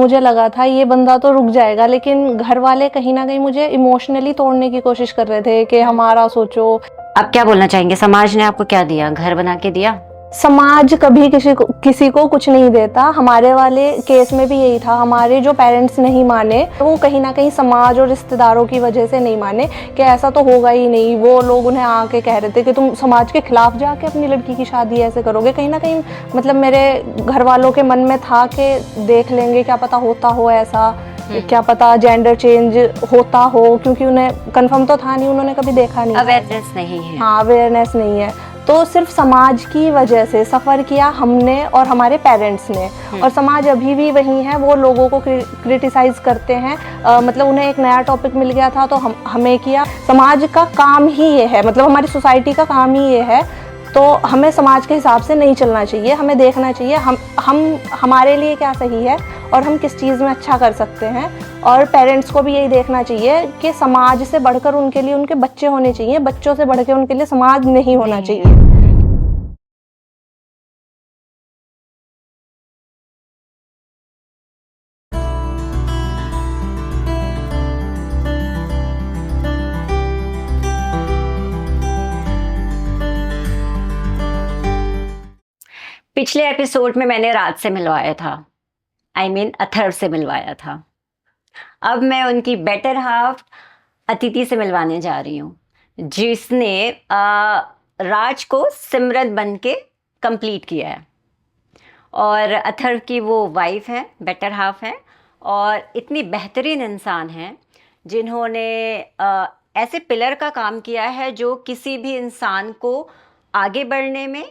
मुझे लगा था ये बंदा तो रुक जाएगा, लेकिन घर वाले कहीं ना कहीं मुझे इमोशनली तोड़ने की कोशिश कर रहे थे कि हमारा सोचो। आप क्या बोलना चाहेंगे, समाज ने आपको क्या दिया, घर बना के दिया? समाज कभी किसी को कुछ नहीं देता। हमारे वाले केस में भी यही था, हमारे जो पेरेंट्स नहीं माने वो कहीं ना कहीं समाज और रिश्तेदारों की वजह से नहीं माने कि ऐसा तो होगा ही नहीं। वो लोग उन्हें आके कह रहे थे कि तुम समाज के खिलाफ जाके अपनी लड़की की शादी ऐसे करोगे। कहीं ना कहीं मतलब मेरे घर वालों के मन में था कि देख लेंगे, क्या पता होता हो ऐसा, क्या पता जेंडर चेंज होता हो, क्योंकि उन्हें कंफर्म तो था नहीं, उन्होंने कभी देखा नहीं, अवेयरनेस नहीं है। हाँ अवेयरनेस नहीं है। तो सिर्फ समाज की वजह से सफ़र किया हमने और हमारे पेरेंट्स ने, और समाज अभी भी वही है, वो लोगों को क्रिटिसाइज़ करते हैं। मतलब उन्हें एक नया टॉपिक मिल गया था तो हमें किया। समाज का काम ही ये है, मतलब हमारी सोसाइटी का काम ही ये है, तो हमें समाज के हिसाब से नहीं चलना चाहिए। हमें देखना चाहिए हम हमारे लिए क्या सही है और हम किस चीज़ में अच्छा कर सकते हैं। और पेरेंट्स को भी यही देखना चाहिए कि समाज से बढ़कर उनके लिए उनके बच्चे होने चाहिए, बच्चों से बढ़कर उनके लिए समाज नहीं होना चाहिए। पिछले एपिसोड में मैंने राज से मिलवाया था, अथर्व से मिलवाया था। अब मैं उनकी बेटर हाफ अतिथि से मिलवाने जा रही हूँ, जिसने राज को सिमरन बन के कंप्लीट किया है। और अथर्व की वो वाइफ है, बेटर हाफ है, और इतनी बेहतरीन इंसान है जिन्होंने ऐसे पिलर का काम किया है जो किसी भी इंसान को आगे बढ़ने में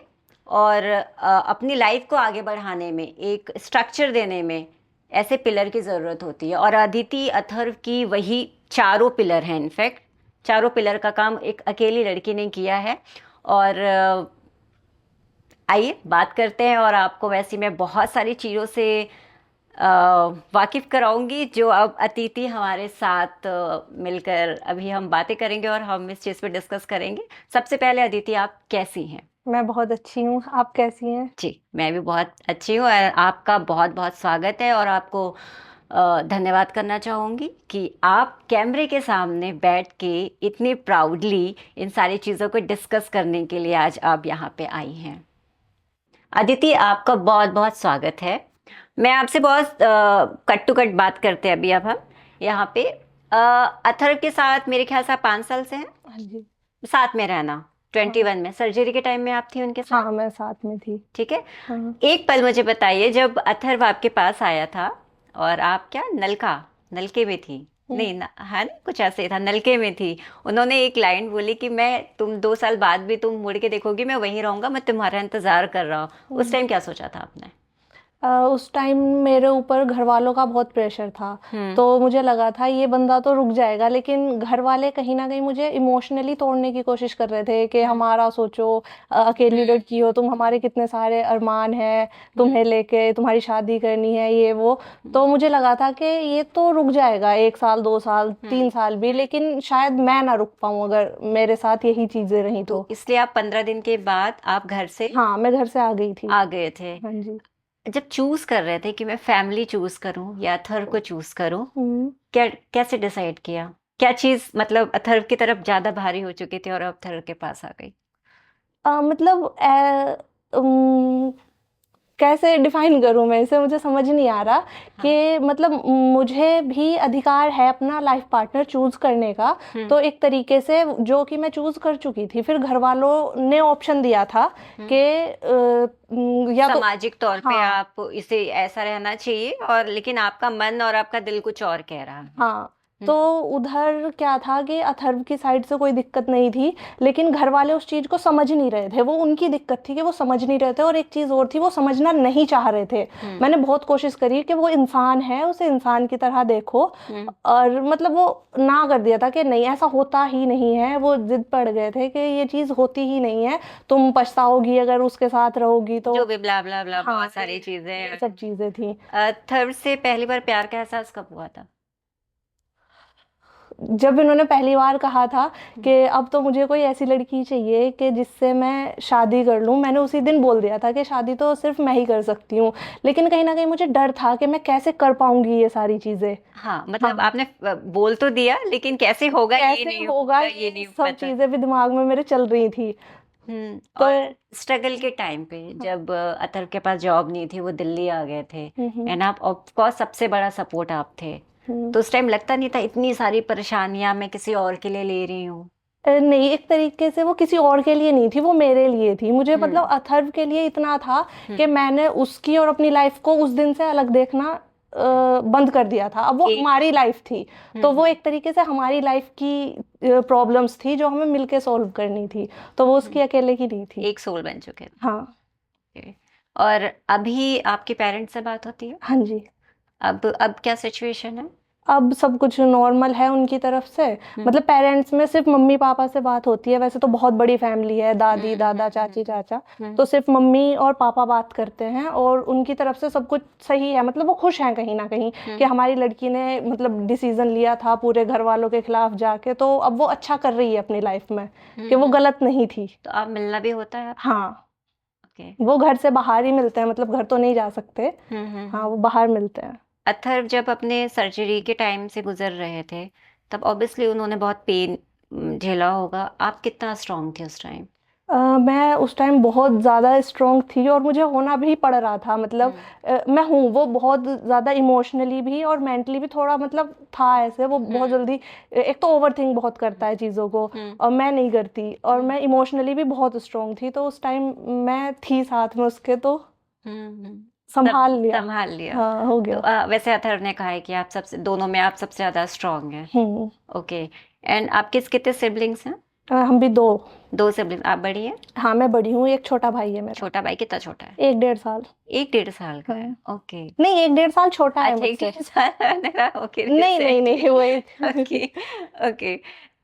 और अपनी लाइफ को आगे बढ़ाने में, एक स्ट्रक्चर देने में ऐसे पिलर की ज़रूरत होती है। और अदिति अथर्व की वही चारों पिलर हैं। इनफैक्ट चारों पिलर का काम एक अकेली लड़की ने किया है। और आइए बात करते हैं, और आपको वैसे मैं बहुत सारी चीज़ों से वाकिफ़ कराऊंगी जो अब अतिथि हमारे साथ मिलकर अभी हम बातें करेंगे और हम इस चीज़ पे डिस्कस करेंगे। सबसे पहले अदिति, आप कैसी हैं? मैं बहुत अच्छी हूँ, आप कैसी हैं? जी, मैं भी बहुत अच्छी हूँ। और आपका बहुत बहुत स्वागत है, और आपको धन्यवाद करना चाहूँगी कि आप कैमरे के सामने बैठ के इतनी प्राउडली इन सारी चीज़ों को डिस्कस करने के लिए आज आप यहाँ पे आई हैं। अदिति, आपका बहुत बहुत स्वागत है। मैं आपसे बहुत कट टू कट बात करते हैं अभी। अब हम यहाँ पे अथर्व के साथ मेरे ख्याल से आप 5 साल से हैं। हाँ जी। साथ में रहना 21 में सर्जरी के टाइम में आप थी उनके साथ? हाँ मैं साथ में थी। ठीक है। हाँ। एक पल मुझे बताइए, जब अथर्व आपके पास आया था और आप क्या नलके में थी, नहीं ना, है ना, कुछ ऐसे ही था, नलके में थी। उन्होंने एक लाइन बोली कि तुम 2 साल बाद भी तुम मुड़ के देखोगी, मैं वहीं रहूंगा, मैं तुम्हारा इंतजार कर रहा हूँ। उस टाइम क्या सोचा था आपने? उस टाइम मेरे ऊपर घर वालों का बहुत प्रेशर था, तो मुझे लगा था ये बंदा तो रुक जाएगा, लेकिन घर वाले कहीं ना कहीं मुझे इमोशनली तोड़ने की कोशिश कर रहे थे कि हमारा सोचो, अकेली लड़की हो तुम, हमारे कितने सारे अरमान हैं तुम्हें लेके, तुम्हारी शादी करनी है, ये वो। तो मुझे लगा था कि ये तो रुक जाएगा 1 साल 2 साल 3 साल भी, लेकिन शायद मैं ना रुक पाऊँ अगर मेरे साथ यही चीजें रही तो। इसलिए आप 15 दिन के बाद आप घर से? हाँ मैं घर से आ गई थी। आ गए थे। हाँ जी। जब चूज कर रहे थे कि मैं फैमिली चूज करूं या अथर्व को चूज करूं, कैसे डिसाइड किया? क्या चीज मतलब अथर्व की तरफ ज्यादा भारी हो चुकी थी और अब अथर्व के पास आ गई? मतलब कैसे डिफाइन करूं मैं इसे, मुझे समझ नहीं आ रहा कि मतलब मुझे भी अधिकार है अपना लाइफ पार्टनर चूज करने का, तो एक तरीके से जो कि मैं चूज कर चुकी थी, फिर घर वालों ने ऑप्शन दिया था कि या सामाजिक तौर पे हाँ, आप इसे ऐसा रहना चाहिए, और लेकिन आपका मन और आपका दिल कुछ और कह रहा है। हाँ। तो उधर क्या था कि अथर्व की साइड से कोई दिक्कत नहीं थी, लेकिन घर वाले उस चीज को समझ नहीं रहे थे। वो उनकी दिक्कत थी कि वो समझ नहीं रहे थे, और एक चीज और थी, वो समझना नहीं चाह रहे थे। मैंने बहुत कोशिश करी कि वो इंसान है, उसे इंसान की तरह देखो, और मतलब वो ना कर दिया था कि नहीं ऐसा होता ही नहीं है। वो जिद पड़ गए थे कि ये चीज होती ही नहीं है, तुम पछताओगी अगर उसके साथ रहोगी तो, जो भी ब्ला ब्ला ब्ला, हाँ, बहुत सारी चीजें, सब चीजें थी। अथर्व से पहली बार प्यार का एहसास कब हुआ था? जब इन्होंने पहली बार कहा था कि अब तो मुझे कोई ऐसी लड़की चाहिए कि जिससे मैं शादी कर लूँ, मैंने उसी दिन बोल दिया था कि शादी तो सिर्फ मैं ही कर सकती हूँ। लेकिन कहीं ना कहीं मुझे डर था कि मैं कैसे कर पाऊंगी ये सारी चीज़ें। हाँ, मतलब हाँ, आपने बोल तो दिया, लेकिन कैसे होगा ये कैसे नहीं होगा होगा, ये ये नहीं सब पता। चीज़ें भी दिमाग में मेरे चल रही थी। तो और स्ट्रगल के टाइम पे जब अतर्व के पास जॉब नहीं थी, वो दिल्ली आ गए थे, हम्म एंड आप ऑफ कोर्स सबसे बड़ा सपोर्ट आप थे, हम्म तो उस टाइम लगता नहीं था इतनी सारी परेशानियां मैं किसी और के लिए ले रही हूँ? नहीं, एक तरीके से वो किसी और के लिए नहीं थी, वो मेरे लिए थी। मुझे मतलब हम्म। अथर्व के लिए इतना था कि हम्म। मैंने उसकी और अपनी लाइफ को उस दिन से अलग देखना बंद कर दिया था। अब वो एक। हमारी लाइफ थी, तो वो हम्म। एक तरीके से हमारी लाइफ की प्रॉब्लम्स थी जो हमें मिलके सॉल्व करनी थी। तो वो उसकी हम्म। अकेले की नहीं थी। एक सोल बन चुके हाँ। थे। और अभी आपके पेरेंट्स से बात होती है? हाँ जी। अब क्या सिचुएशन है? अब सब कुछ नॉर्मल है उनकी तरफ से। हम्म। मतलब पेरेंट्स में सिर्फ मम्मी पापा से बात होती है, वैसे तो बहुत बड़ी फैमिली है, दादी दादा चाची चाचा। तो सिर्फ मम्मी और पापा बात करते हैं, और उनकी तरफ से सब कुछ सही है। मतलब वो खुश हैं कहीं ना कहीं कि हमारी लड़की ने मतलब डिसीजन लिया था पूरे घर वालों के खिलाफ जाके, तो अब वो अच्छा कर रही है अपनी लाइफ में, कि वो गलत नहीं थी। तो आप मिलना भी होता है आपका? हाँ, ओके। वो घर से बाहर ही मिलते हैं, मतलब घर तो नहीं जा सकते। हाँ, वो बाहर मिलते हैं। अथर्व जब अपने सर्जरी के टाइम से गुजर रहे थे, तब ऑब्वियसली उन्होंने बहुत पेन झेला होगा। आप कितना स्ट्रांग थे उस टाइम? मैं उस टाइम बहुत ज़्यादा स्ट्रोंग थी, और मुझे होना भी पड़ रहा था। मतलब मैं हूँ वो बहुत ज़्यादा इमोशनली भी और मेंटली भी थोड़ा मतलब था ऐसे। वो बहुत जल्दी एक तो ओवर थिंक बहुत करता है चीज़ों को, और मैं नहीं करती। और मैं इमोशनली भी बहुत स्ट्रोंग थी, तो उस टाइम मैं थी साथ में उसके, तो तब संभाल लिया। संभाल लिया। हाँ, हो तो गया। वैसे अथर्व ने कहा है कि आप सबसे, दोनों में आप सबसे ज्यादा स्ट्रांग हैं। हम्म। ओके। एंड आपके कितने सिबलिंग्स हैं? हम भी दो। दो सिबलिंग, आप बड़ी हैं? हाँ, मैं बड़ी हूँ, एक छोटा भाई है मेरा। छोटा भाई कितना छोटा है? 1 1.5 साल। 1 1.5 साल का है? हाँ, ओके। नहीं, 1 1.5 साल छोटा है अच्छा, एक मुझसे। 1 1.5 साल मेरा। ओके, नहीं नहीं नहीं, वो ओके। एक ओके।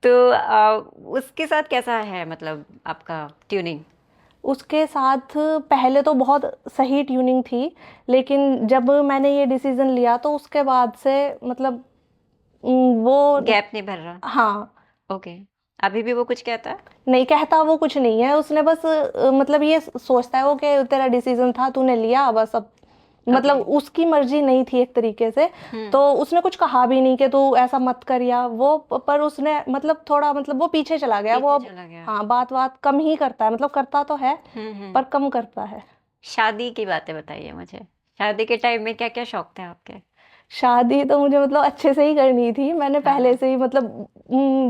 तो उसके साथ कैसा है, मतलब आपका ट्यूनिंग? उसके साथ पहले तो बहुत सही ट्यूनिंग थी, लेकिन जब मैंने ये डिसीजन लिया तो उसके बाद से मतलब वो। गैप नहीं भर रहा? हाँ। ओके। अभी भी वो कुछ कहता है? नहीं कहता, वो कुछ नहीं है। उसने बस मतलब ये सोचता है वो कि तेरा डिसीजन था, तूने लिया, बस अब ओके। मतलब उसकी मर्जी नहीं थी एक तरीके से। तो उसने कुछ कहा भी नहीं कि तू ऐसा मत कर या वो, पर उसने मतलब थोड़ा मतलब वो पीछे चला गया वो पीछे अब। चला गया। हाँ, बात बात कम ही करता है, मतलब करता तो है पर कम करता है। शादी की बातें बताइए मुझे। शादी के टाइम में क्या क्या शौक थे आपके? शादी तो मुझे मतलब अच्छे से ही करनी थी। मैंने पहले हाँ। से ही मतलब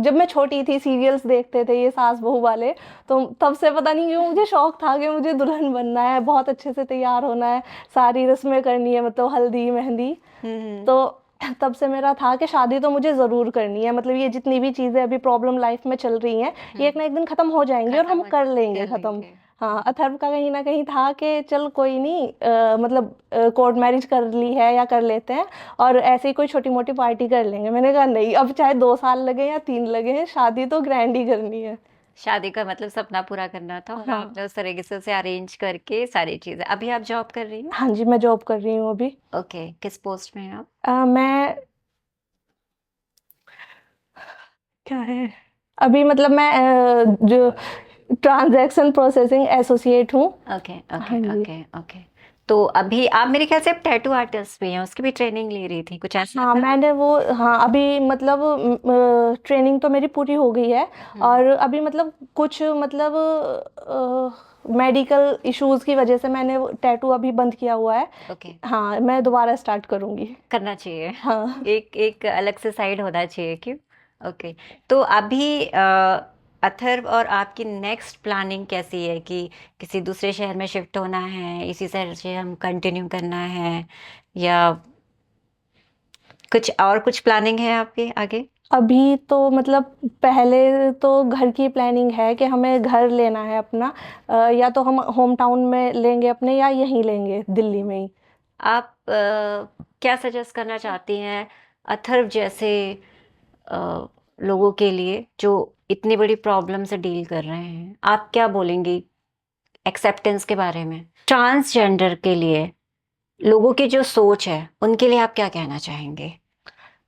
जब मैं छोटी थी सीरियल्स देखते थे ये सास बहू वाले, तो तब से पता नहीं क्यों मुझे शौक था कि मुझे दुल्हन बनना है, बहुत अच्छे से तैयार होना है, सारी रस्में करनी है, मतलब हल्दी मेहंदी। तो तब से मेरा था कि शादी तो मुझे ज़रूर करनी है। मतलब ये जितनी भी चीज़ें अभी प्रॉब्लम लाइफ में चल रही हैं, ये एक ना एक दिन ख़त्म हो जाएंगी और खत्म हम हो, कर लेंगे कर ख़त्म। लेंगे। हाँ, अथर्व का कहीं ना कहीं था कि चल कोई नहीं, मतलब कोर्ट मैरिज कर ली है या कर लेते हैं, और ऐसे ही कोई छोटी मोटी पार्टी कर लेंगे। मैंने कहा नहीं, अब चाहे 2 साल लगे या 3 लगे हैं, शादी तो ग्रैंड ही करनी है। शादी का मतलब सपना पूरा करना था, और हाँ। आपने उस तरीके से उसे अरेंज करके सारी चीजें। अभी आप जॉब कर रही हैं? हाँ जी, मैं जॉब कर रही हूँ अभी। ओके, किस पोस्ट में हैं आप? मैं क्या है, अभी मतलब मैं जो ट्रांजैक्शन प्रोसेसिंग एसोसिएट हूँ। ओके ओके हाँ जी। Okay okay. तो अभी आप मेरे ख्याल से आप टैटू आर्टिस्ट भी हैं, उसकी भी ट्रेनिंग ले रही थी, कुछ ऐसा हाँ, था? मैंने वो, हाँ अभी मतलब ट्रेनिंग तो मेरी पूरी हो गई है। और अभी मतलब कुछ मतलब मेडिकल इश्यूज की वजह से मैंने टैटू अभी बंद किया हुआ है। ओके। हाँ, मैं दोबारा स्टार्ट करूँगी। करना चाहिए। हाँ। एक एक अलग से साइड होना चाहिए, क्यों? ओके। तो अभी अथर्व और आपकी नेक्स्ट प्लानिंग कैसी है, कि किसी दूसरे शहर में शिफ्ट होना है, इसी शहर से हम कंटिन्यू करना है, या कुछ और, कुछ प्लानिंग है आपके आगे? अभी तो मतलब पहले तो घर की प्लानिंग है कि हमें घर लेना है अपना। या तो हम होम टाउन में लेंगे अपने, या यहीं लेंगे दिल्ली में ही। आप क्या सजेस्ट करना चाहती हैं अथर्व जैसे अ, लोगों के लिए जो इतनी बड़ी प्रॉब्लम से डील कर रहे हैं? आप क्या बोलेंगी एक्सेप्टेंस के बारे में, ट्रांसजेंडर के लिए, लोगों की जो सोच है उनके लिए आप क्या कहना चाहेंगे?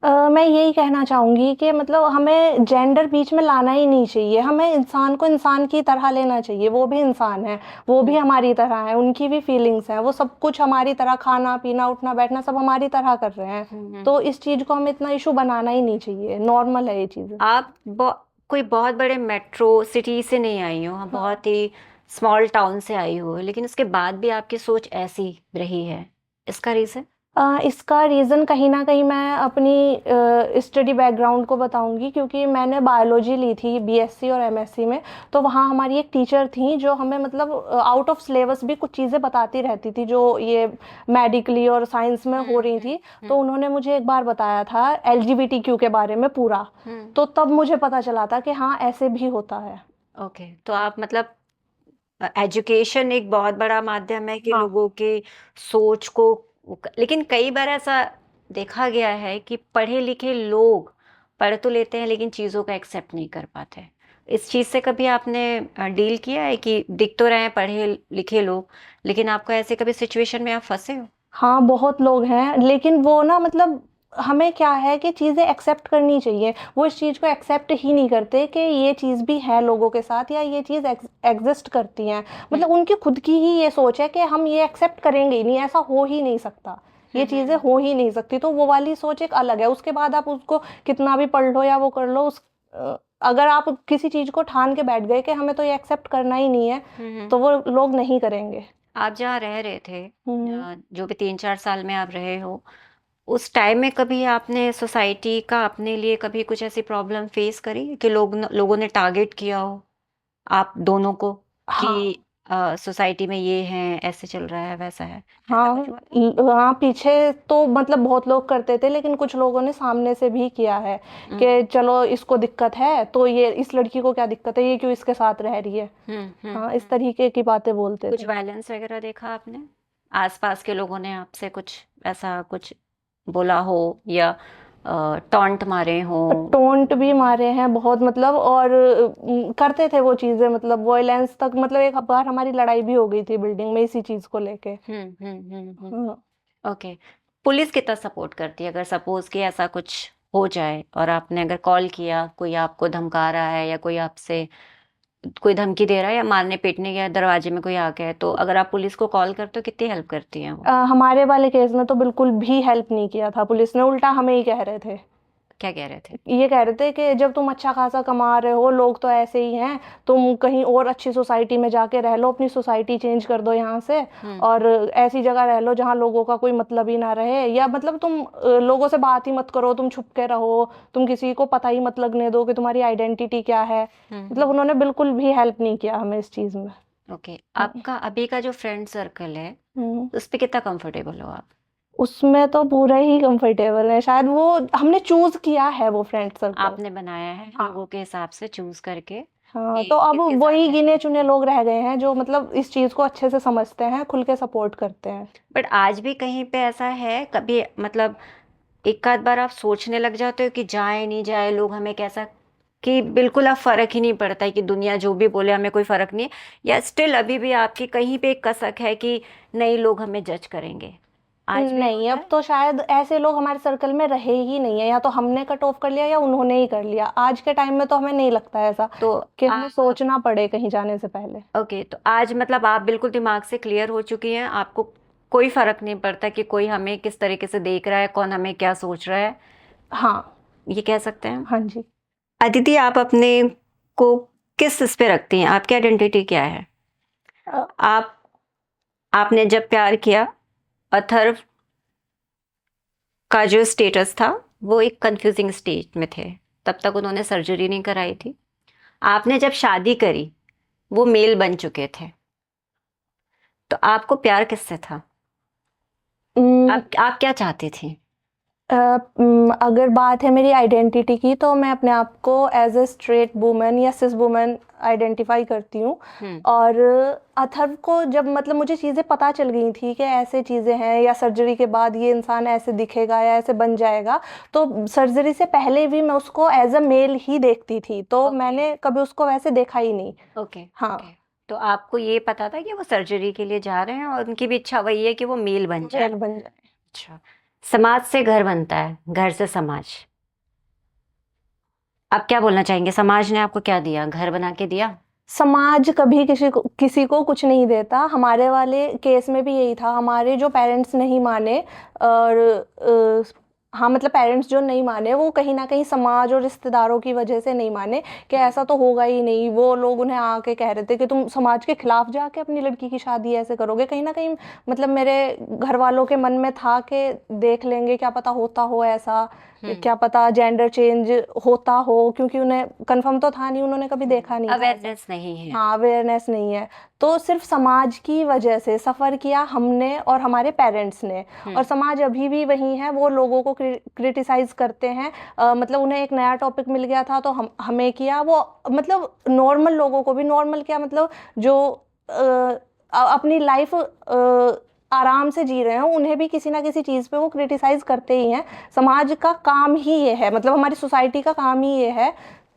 मैं यही कहना चाहूँगी कि मतलब हमें जेंडर बीच में लाना ही नहीं चाहिए, हमें इंसान को इंसान की तरह लेना चाहिए, वो भी इंसान है, वो भी हमारी तरह है, उनकी भी फीलिंग्स हैं, वो सब कुछ हमारी तरह खाना पीना उठना बैठना सब हमारी तरह कर रहे हैं, तो इस चीज़ को हमें इतना इशू बनाना ही नहीं चाहिए, नॉर्मल है ये चीज़ें। आप कोई बहुत बड़े मेट्रो सिटी से नहीं आई हो, आप बहुत ही स्मॉल टाउन से आई हो, लेकिन उसके बाद भी आपकी सोच ऐसी रही है, इसका रीज़न? इसका रीज़न कहीं न कहीं मैं अपनी स्टडी बैकग्राउंड को बताऊँगी, क्योंकि मैंने बायोलॉजी ली थी बीएससी और एमएससी में, तो वहाँ हमारी एक टीचर थीं जो हमें मतलब आउट ऑफ सिलेबस भी कुछ चीज़ें बताती रहती थी, जो ये मेडिकली और साइंस में हो रही थी। तो उन्होंने मुझे एक बार बताया था एलजीबीटीक्यू के बारे में पूरा, तो तब मुझे पता चला था कि हाँ, ऐसे भी होता है। ओके, तो आप मतलब एजुकेशन एक बहुत बड़ा माध्यम है कि हाँ। लोगों के सोच को, लेकिन कई बार ऐसा देखा गया है कि पढ़े लिखे लोग पढ़ तो लेते हैं लेकिन चीज़ों का एक्सेप्ट नहीं कर पाते। इस चीज़ से कभी आपने डील किया है कि दिख तो रहे हैं पढ़े लिखे लोग, लेकिन आपको ऐसे कभी सिचुएशन में आप फंसे हो? हाँ, बहुत लोग हैं, लेकिन वो ना मतलब हमें क्या है कि चीज़ें एक्सेप्ट करनी चाहिए। वो इस चीज़ को एक्सेप्ट ही नहीं करते कि ये चीज़ भी है लोगों के साथ, या ये चीज़ एग्ज़िस्ट करती हैं। मतलब उनकी खुद की ही ये सोच है कि हम ये एक्सेप्ट करेंगे ही नहीं, ऐसा हो ही नहीं सकता। ये चीज़ें हो ही नहीं सकती, तो वो वाली सोच एक अलग है। उसके बाद आप उसको कितना भी पढ़ लो या वो कर लो, अगर आप किसी चीज़ को ठान के बैठ गए कि हमें तो ये एक्सेप्ट करना ही नहीं है, तो वो लोग नहीं करेंगे। आप जहाँ रह रहे थे, हुँ। जो भी 3-4 साल में आप रहे हो, उस टाइम में कभी आपने सोसाइटी का अपने लिए कभी कुछ ऐसी प्रॉब्लम फेस करी कि लोगों ने टारगेट किया हो आप दोनों को हाँ। कि सोसाइटी में ये हैं, ऐसे चल रहा है, वैसा है, ऐसा हाँ, कुछ हुआ था? हाँ, पीछे तो मतलब बहुत लोग करते थे, लेकिन कुछ लोगों ने सामने से भी किया है कि चलो इसको दिक्कत है, तो ये इस लड़की को क्या दिक्कत है, ये क्यों इसके साथ रह रही है। हाँ, इस तरीके की बातें बोलते कुछ थे। वायलेंस वगैरह देखा आपने? आसपास के लोगों ने आपसे कुछ ऐसा कुछ बोला हो या टॉन्ट मारे हो? टोंट भी मारे हैं बहुत, मतलब और करते थे वो चीजें, मतलब वॉयलेंस तक, मतलब एक बार हमारी लड़ाई भी हो गई थी बिल्डिंग में इसी चीज को लेके। हाँ। ओके, पुलिस कितना सपोर्ट करती है अगर सपोज कि ऐसा कुछ हो जाए और आपने अगर कॉल किया, कोई आपको धमका रहा है या कोई आपसे कोई धमकी दे रहा है या मारने पीटने या दरवाजे में कोई आ गया है, तो अगर आप पुलिस को कॉल करते हो कितनी हेल्प करती हैं वो? हमारे वाले केस में तो बिल्कुल भी हेल्प नहीं किया था पुलिस ने, उल्टा हमें ही कह रहे थे। क्या कह रहे थे? ये कह रहे थे कि जब तुम अच्छा खासा कमा रहे हो, लोग तो ऐसे ही हैं, तुम कहीं और अच्छी सोसाइटी में जाके रह लो, अपनी सोसाइटी चेंज कर दो यहाँ से, और ऐसी जगह रह लो जहाँ लोगों का कोई मतलब ही ना रहे, या मतलब तुम लोगों से बात ही मत करो, तुम छुप के रहो, तुम किसी को पता ही मत लगने दो कि तुम्हारी आइडेंटिटी क्या है। मतलब उन्होंने बिल्कुल भी हेल्प नहीं किया हमें इस चीज़ में। ओके, आपका अभी का जो फ्रेंड सर्कल है हम्म। उस पे कितना कंफर्टेबल हो आप? उसमें तो पूरा ही कंफर्टेबल है, शायद वो हमने चूज किया है वो फ्रेंड सर्कल। आपने बनाया है हाँ। लोगों के हिसाब से चूज करके हाँ, कि तो अब किसके साथ वही रहना गिने है? चुने लोग रह गए हैं जो मतलब इस चीज को अच्छे से समझते हैं, खुल के सपोर्ट करते हैं। बट आज भी कहीं पे ऐसा है कभी, मतलब एक आध बार आप सोचने लग जाते हो कि जाए नहीं जाए लोग हमें कैसा, कि बिल्कुल अब फर्क ही नहीं पड़ता है कि दुनिया जो भी बोले हमें कोई फर्क नहीं है, या स्टिल अभी भी आपकी कहीं पे एक कसक है कि नहीं लोग हमें जज करेंगे? आज भी नहीं, होता अब है? तो शायद ऐसे लोग हमारे सर्कल में रहे ही नहीं है, या तो हमने कट ऑफ कर लिया या उन्होंने ही कर लिया। आज के टाइम में तो हमें नहीं लगता है ऐसा तो कि हमें सोचना पड़े कहीं जाने से पहले। ओके, तो आज मतलब आप बिल्कुल दिमाग से क्लियर हो चुकी हैं, आपको कोई फर्क नहीं पड़ता कि कोई हमें किस तरीके से देख रहा है, कौन हमें क्या सोच रहा है, हाँ। ये कह सकते हैं? हाँ जी। अदिति, आप अपने को किस इस पे रखती हैं? आपकी आइडेंटिटी क्या है? अ, आप आपने जब प्यार किया, अथर्व का जो स्टेटस था वो एक कंफ्यूजिंग स्टेज में थे, तब तक उन्होंने सर्जरी नहीं कराई थी। आपने जब शादी करी वो मेल बन चुके थे, तो आपको प्यार किससे था? उम, आप क्या चाहती थी? अगर बात है मेरी आइडेंटिटी की, तो मैं अपने आप को एज ए स्ट्रेट वुमन या सिस वुमन आइडेंटिफाई करती हूँ। और अथर्व को जब मतलब मुझे चीज़ें पता चल गई थी कि ऐसे चीज़ें हैं, या सर्जरी के बाद ये इंसान ऐसे दिखेगा या ऐसे बन जाएगा, तो सर्जरी से पहले भी मैं उसको एज अ मेल ही देखती थी, तो मैंने कभी उसको वैसे देखा ही नहीं। ओके, हाँ। ओके, तो आपको ये पता था कि वो सर्जरी के लिए जा रहे हैं और उनकी भी इच्छा वही है कि वो मेल बन जाए? मेल बन जाए। अच्छा, समाज से घर बनता है, घर से समाज। आप क्या बोलना चाहेंगे? समाज ने आपको क्या दिया? घर बना के दिया? समाज कभी किसी को कुछ नहीं देता। हमारे वाले केस में भी यही था। हमारे जो पेरेंट्स नहीं माने, और हाँ मतलब पेरेंट्स जो नहीं माने वो कहीं ना कहीं समाज और रिश्तेदारों की वजह से नहीं माने कि ऐसा तो होगा ही नहीं। वो लोग उन्हें आके कह रहे थे कि तुम समाज के खिलाफ जाके अपनी लड़की की शादी ऐसे करोगे। कहीं ना कहीं मतलब मेरे घर वालों के मन में था कि देख लेंगे, क्या पता होता हो ऐसा, क्या पता जेंडर चेंज होता हो, क्योंकि उन्हें कंफर्म तो था नहीं, उन्होंने कभी देखा नहीं था। अवेयरनेस नहीं है। हाँ, अवेयरनेस नहीं है। तो सिर्फ समाज की वजह से सफ़र किया हमने और हमारे पेरेंट्स ने, और समाज अभी भी वही है। वो लोगों को क्रिटिसाइज करते हैं। मतलब उन्हें एक नया टॉपिक मिल गया था तो हमें किया। वो मतलब नॉर्मल लोगों को भी, नॉर्मल क्या मतलब जो अपनी लाइफ आराम से जी रहे हैं, उन्हें भी किसी ना किसी चीज़ पे वो क्रिटिसाइज करते ही हैं। समाज का काम ही ये है, मतलब हमारी सोसाइटी का काम ही ये है।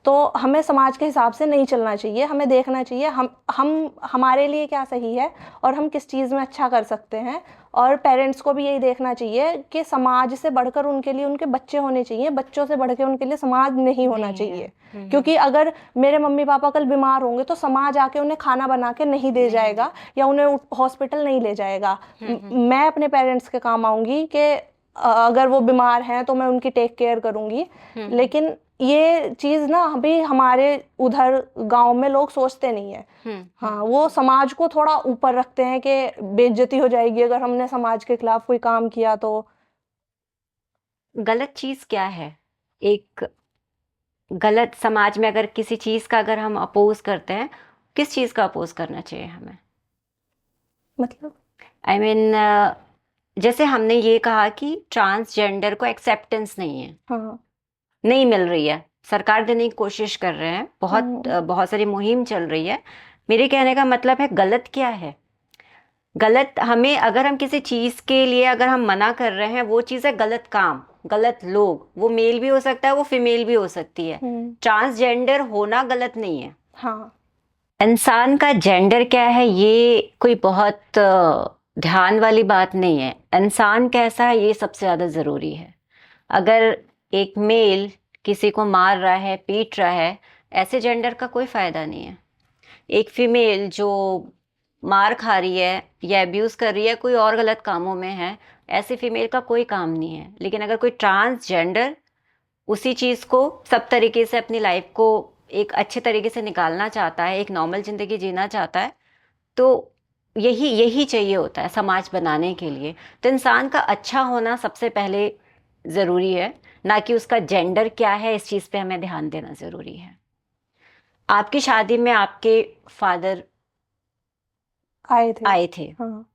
तो हमें समाज के हिसाब से नहीं चलना चाहिए। हमें देखना चाहिए हम हमारे लिए क्या सही है और हम किस चीज़ में अच्छा कर सकते हैं। और पेरेंट्स को भी यही देखना चाहिए कि समाज से बढ़कर उनके लिए उनके बच्चे होने चाहिए, बच्चों से बढ़कर उनके लिए समाज नहीं होना चाहिए। क्योंकि अगर मेरे मम्मी पापा कल बीमार होंगे तो समाज आके उन्हें खाना बना के नहीं दे जाएगा या उन्हें हॉस्पिटल नहीं ले जाएगा। मैं अपने पेरेंट्स के काम आऊंगी कि अगर वो बीमार हैं तो मैं उनकी टेक केयर करूंगी। लेकिन ये चीज़ ना अभी हमारे उधर गांव में लोग सोचते नहीं है। हाँ, वो समाज को थोड़ा ऊपर रखते हैं कि बेइज्जती हो जाएगी अगर हमने समाज के खिलाफ कोई काम किया तो। गलत चीज क्या है? एक गलत समाज में अगर किसी चीज का अगर हम अपोज करते हैं, किस चीज का अपोज करना चाहिए हमें? मतलब आई मीन जैसे हमने ये कहा कि ट्रांसजेंडर को एक्सेप्टेंस नहीं है, हाँ। नहीं मिल रही है। सरकार देने की कोशिश कर रहे हैं, बहुत सारी मुहिम चल रही है। मेरे कहने का मतलब है गलत क्या है? गलत हमें, अगर हम किसी चीज के लिए अगर हम मना कर रहे हैं, वो चीज है गलत काम, गलत लोग। वो मेल भी हो सकता है, वो फीमेल भी हो सकती है। ट्रांसजेंडर होना गलत नहीं है। हाँ। इंसान का जेंडर क्या है ये कोई बहुत ध्यान वाली बात नहीं है। इंसान कैसा है ये सबसे ज़्यादा ज़रूरी है। अगर एक मेल किसी को मार रहा है, पीट रहा है, ऐसे जेंडर का कोई फ़ायदा नहीं है। एक फीमेल जो मार खा रही है या अब्यूज़ कर रही है, कोई और गलत कामों में है, ऐसे फीमेल का कोई काम नहीं है। लेकिन अगर कोई ट्रांसजेंडर उसी चीज़ को सब तरीके से अपनी लाइफ को एक अच्छे तरीके से निकालना चाहता है, एक नॉर्मल ज़िंदगी जीना चाहता है, तो यही यही चाहिए होता है समाज बनाने के लिए। तो इंसान का अच्छा होना सबसे पहले ज़रूरी है, ना कि उसका जेंडर क्या है। इस चीज़ पे हमें ध्यान देना ज़रूरी है। आपकी शादी में आपके फादर आए थे। हाँ।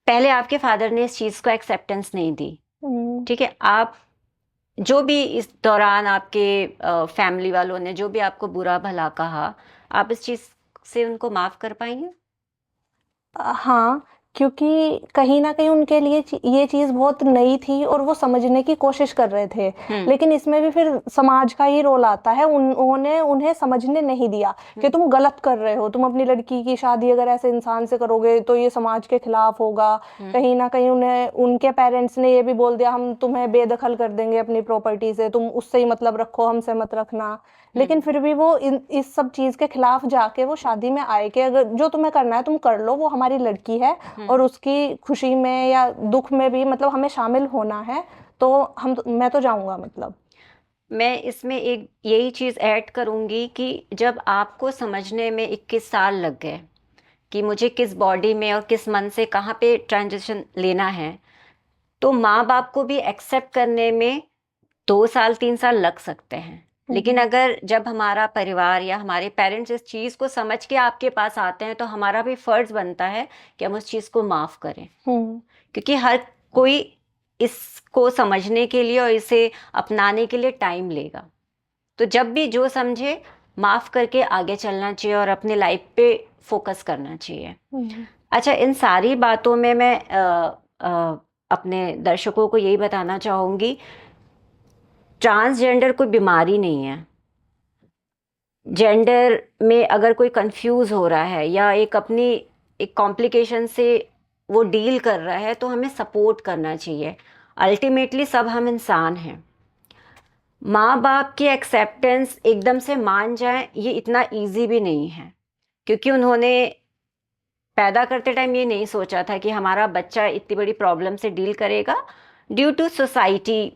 पहले आपके फादर ने इस चीज़ को एक्सेप्टेंस नहीं दी, ठीक है। आप जो भी इस दौरान आपके फैमिली वालों ने जो भी आपको बुरा भला कहा, आप इस चीज़ से उनको माफ़ कर पाएंगे? हाँ, क्योंकि कहीं न कहीं उनके लिए ये चीज़ बहुत नई थी और वो समझने की कोशिश कर रहे थे। लेकिन इसमें भी फिर समाज का ही रोल आता है। उन्होंने उन्हें समझने नहीं दिया कि तुम गलत कर रहे हो। तुम अपनी लड़की की शादी अगर ऐसे इंसान से करोगे तो ये समाज के खिलाफ होगा। कहीं न कहीं उन्हें उनके पेरेंट्स ने ये भी बोल दिया, हम तुम्हें बेदखल कर देंगे अपनी प्रॉपर्टी से, तुम उससे ही मतलब रखो, हमसे मत रखना। लेकिन फिर भी वो इस सब चीज़ के खिलाफ जाके वो शादी में आए कि अगर जो तुम्हें करना है तुम कर लो, वो हमारी लड़की है और उसकी खुशी में या दुख में भी मतलब हमें शामिल होना है। तो मैं तो जाऊंगा। मतलब मैं इसमें एक यही चीज़ ऐड करूँगी कि जब आपको समझने में 21 साल लग गए कि मुझे किस बॉडी में और किस मन से कहाँ पे ट्रांजिशन लेना है, तो माँ बाप को भी एक्सेप्ट करने में 2 साल 3 साल लग सकते हैं। लेकिन अगर जब हमारा परिवार या हमारे पेरेंट्स इस चीज़ को समझ के आपके पास आते हैं, तो हमारा भी फ़र्ज़ बनता है कि हम उस चीज़ को माफ़ करें। क्योंकि हर कोई इसको समझने के लिए और इसे अपनाने के लिए टाइम लेगा। तो जब भी जो समझे, माफ़ करके आगे चलना चाहिए और अपने लाइफ पे फोकस करना चाहिए। अच्छा, इन सारी बातों में मैं अपने दर्शकों को यही बताना चाहूँगी, ट्रांसजेंडर कोई बीमारी नहीं है। जेंडर में अगर कोई कंफ्यूज हो रहा है या एक कॉम्प्लिकेशन से वो डील कर रहा है, तो हमें सपोर्ट करना चाहिए। अल्टीमेटली सब हम इंसान हैं। माँ बाप की एक्सेप्टेंस एकदम से मान जाए ये इतना इजी भी नहीं है, क्योंकि उन्होंने पैदा करते टाइम ये नहीं सोचा था कि हमारा बच्चा इतनी बड़ी प्रॉब्लम से डील करेगा ड्यू टू सोसाइटी,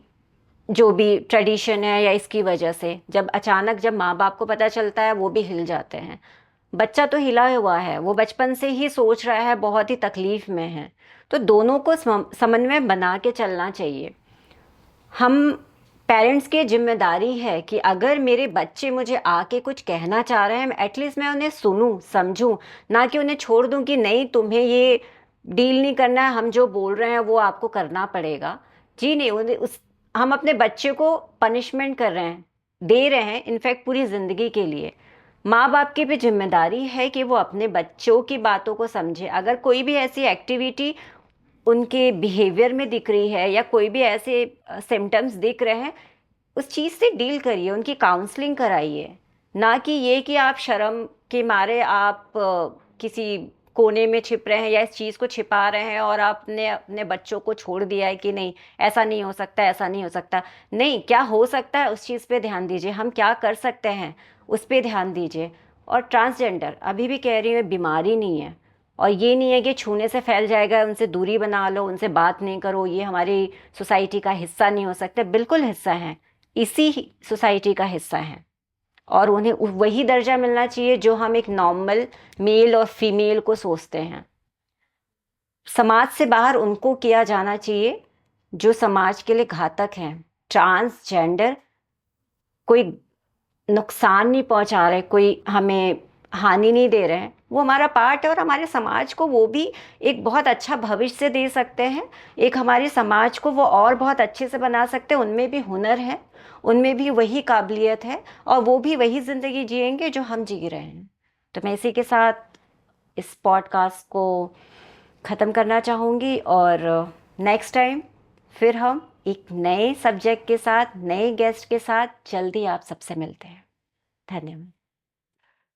जो भी ट्रेडिशन है या इसकी वजह से। जब अचानक जब माँ बाप को पता चलता है वो भी हिल जाते हैं। बच्चा तो हिला हुआ है, वो बचपन से ही सोच रहा है, बहुत ही तकलीफ में है। तो दोनों को समन्वय बना के चलना चाहिए। हम पेरेंट्स की जिम्मेदारी है कि अगर मेरे बच्चे मुझे आके कुछ कहना चाह रहे हैं, एटलीस्ट मैं उन्हें सुनूं, समझूं, ना कि उन्हें छोड़ दूं कि नहीं तुम्हें ये डील नहीं करना है, हम जो बोल रहे हैं वो आपको करना पड़ेगा। जी नहीं, हम अपने बच्चे को पनिशमेंट कर रहे हैं, दे रहे हैं इनफैक्ट पूरी ज़िंदगी के लिए। माँ बाप की भी जिम्मेदारी है कि वो अपने बच्चों की बातों को समझे। अगर कोई भी ऐसी एक्टिविटी उनके बिहेवियर में दिख रही है या कोई भी ऐसे सिम्टम्स दिख रहे हैं, उस चीज़ से डील करिए, उनकी काउंसलिंग कराइए। ना कि ये कि आप शर्म के मारे आप किसी कोने में छिप रहे हैं या इस चीज़ को छिपा रहे हैं और आपने अपने बच्चों को छोड़ दिया है कि नहीं ऐसा नहीं हो सकता, ऐसा नहीं हो सकता। नहीं, क्या हो सकता है उस चीज़ पे ध्यान दीजिए, हम क्या कर सकते हैं उस पे ध्यान दीजिए। और ट्रांसजेंडर अभी भी कह रही हूँ बीमारी नहीं है, और ये नहीं है कि छूने से फैल जाएगा, उनसे दूरी बना लो, उनसे बात नहीं करो, ये हमारी सोसाइटी का हिस्सा नहीं हो सकते। बिल्कुल हिस्सा हैं, इसी सोसाइटी का हिस्सा हैं, और उन्हें वही दर्जा मिलना चाहिए जो हम एक नॉर्मल मेल और फीमेल को सोचते हैं। समाज से बाहर उनको किया जाना चाहिए जो समाज के लिए घातक हैं। ट्रांसजेंडर कोई नुकसान नहीं पहुंचा रहे, कोई हमें हानि नहीं दे रहे हैं, वो हमारा पार्ट है और हमारे समाज को वो भी एक बहुत अच्छा भविष्य दे सकते हैं। एक हमारे समाज को वो और बहुत अच्छे से बना सकते हैं। उनमें भी हुनर है, उनमें भी वही काबिलियत है, और वो भी वही ज़िंदगी जिएंगे जो हम जी रहे हैं। तो मैं इसी के साथ इस पॉडकास्ट को ख़त्म करना चाहूँगी, और नेक्स्ट टाइम फिर हम एक नए सब्जेक्ट के साथ, नए गेस्ट के साथ जल्दी आप सबसे मिलते हैं। धन्यवाद।